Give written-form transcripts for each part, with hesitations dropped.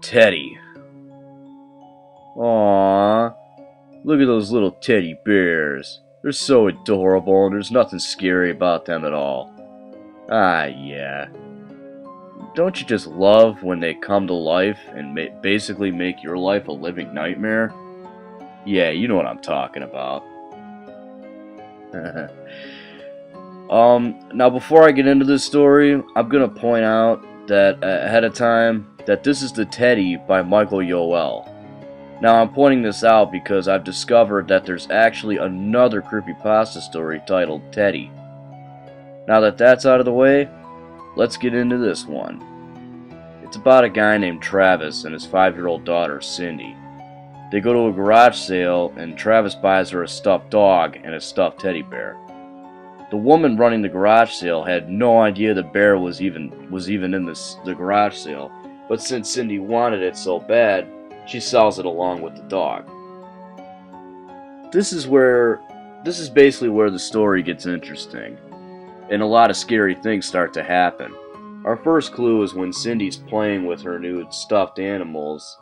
Teddy. Aww, look at those little teddy bears. They're so adorable and there's nothing scary about them at all. Ah, yeah. Don't you just love when they come to life and basically make your life a living nightmare? Yeah, you know what I'm talking about. Now before I get into this story, I'm gonna point out that ahead of time that this is The Teddy by Michael Yoel. Now I'm pointing this out because I've discovered that there's actually another creepypasta story titled Teddy. Now that that's out of the way, let's get into this one. It's about a guy named Travis and his 5-year-old daughter Cindy. They go to a garage sale and Travis buys her a stuffed dog and a stuffed teddy bear. The woman running the garage sale had no idea the bear was even in the garage sale, but since Cindy wanted it so bad, she sells it along with the dog. This is basically where the story gets interesting, and a lot of scary things start to happen. Our first clue is when Cindy's playing with her new stuffed animals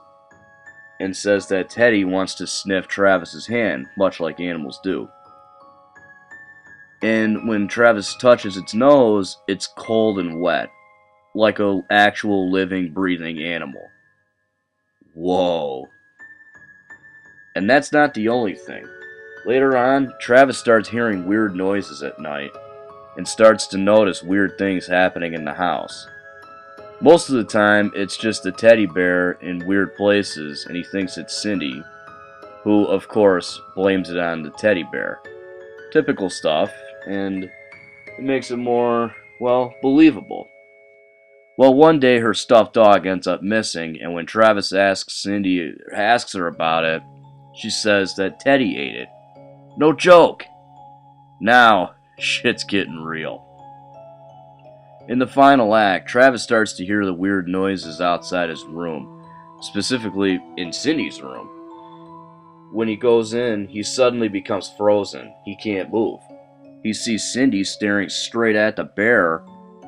and says that Teddy wants to sniff Travis's hand, much like animals do. And when Travis touches its nose, it's cold and wet, like an actual living, breathing animal. Whoa. And that's not the only thing. Later on, Travis starts hearing weird noises at night and starts to notice weird things happening in the house. Most of the time, it's just the teddy bear in weird places, and he thinks it's Cindy, who, of course, blames it on the teddy bear. Typical stuff, and it makes it more, well, believable. Well, one day her stuffed dog ends up missing, and when Travis asks her about it, she says that Teddy ate it. No joke! Now, shit's getting real. In the final act, Travis starts to hear the weird noises outside his room, specifically in Cindy's room. When he goes in, he suddenly becomes frozen. He can't move. He sees Cindy staring straight at the bear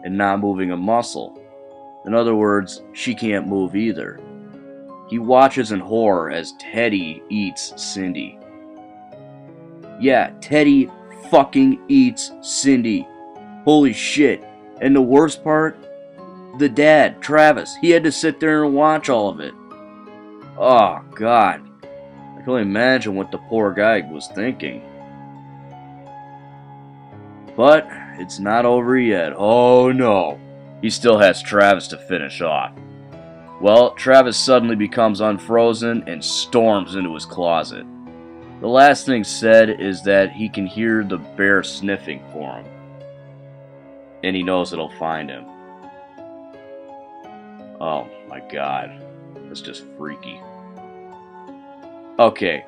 and not moving a muscle. In other words, she can't move either. He watches in horror as Teddy eats Cindy. Yeah, Teddy fucking eats Cindy. Holy shit. And the worst part? The dad, Travis, he had to sit there and watch all of it. Oh, God. I can only imagine what the poor guy was thinking. But it's not over yet. Oh no. He still has Travis to finish off. Well, Travis suddenly becomes unfrozen and storms into his closet. The last thing said is that he can hear the bear sniffing for him. And he knows it'll find him. Oh my god. That's just freaky. Okay,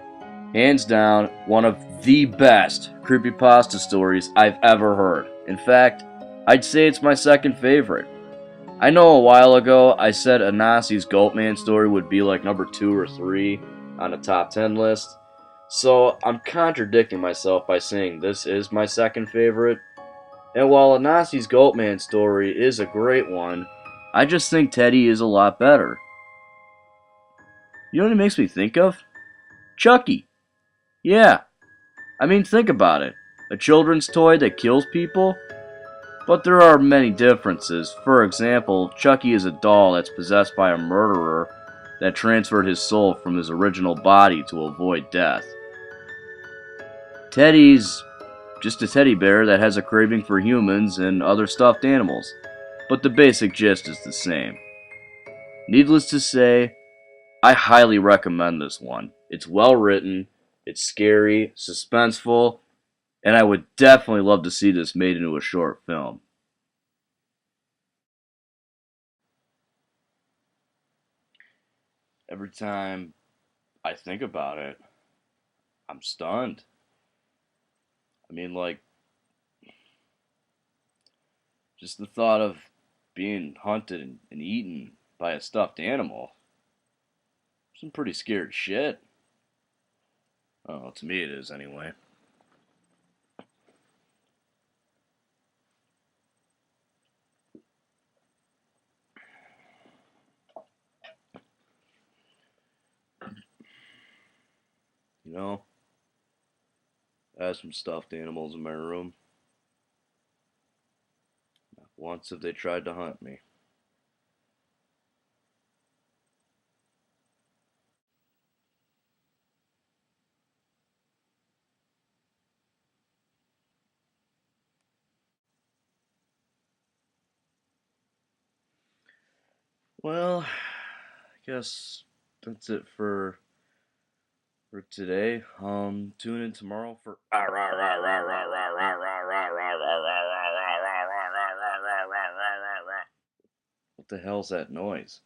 hands down, one of the best creepypasta stories I've ever heard. In fact, I'd say it's my second favorite. I know a while ago I said Anasi's Goatman story would be like number 2 or 3 on the top 10 list, so I'm contradicting myself by saying this is my second favorite. And while Anasi's Goatman story is a great one, I just think Teddy is a lot better. You know what it makes me think of? Chucky. Yeah. I mean, think about it. A children's toy that kills people? But there are many differences. For example, Chucky is a doll that's possessed by a murderer that transferred his soul from his original body to avoid death. Teddy's just a teddy bear that has a craving for humans and other stuffed animals, but the basic gist is the same. Needless to say, I highly recommend this one. It's well written, it's scary, suspenseful, and I would definitely love to see this made into a short film. Every time I think about it, I'm stunned. I mean, like, just the thought of being hunted and eaten by a stuffed animal. Some pretty scared shit. Oh, to me it is anyway. You know, I have some stuffed animals in my room. Not once have they tried to hunt me. Well, I guess that's it for today. Tune in tomorrow for what the hell's that noise?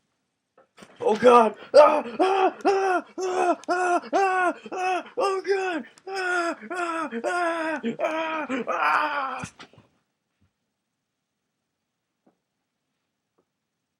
Oh God! Ah, ah, ah, ah, ah, ah, ah, oh God! Ah, ah, ah, ah, ah.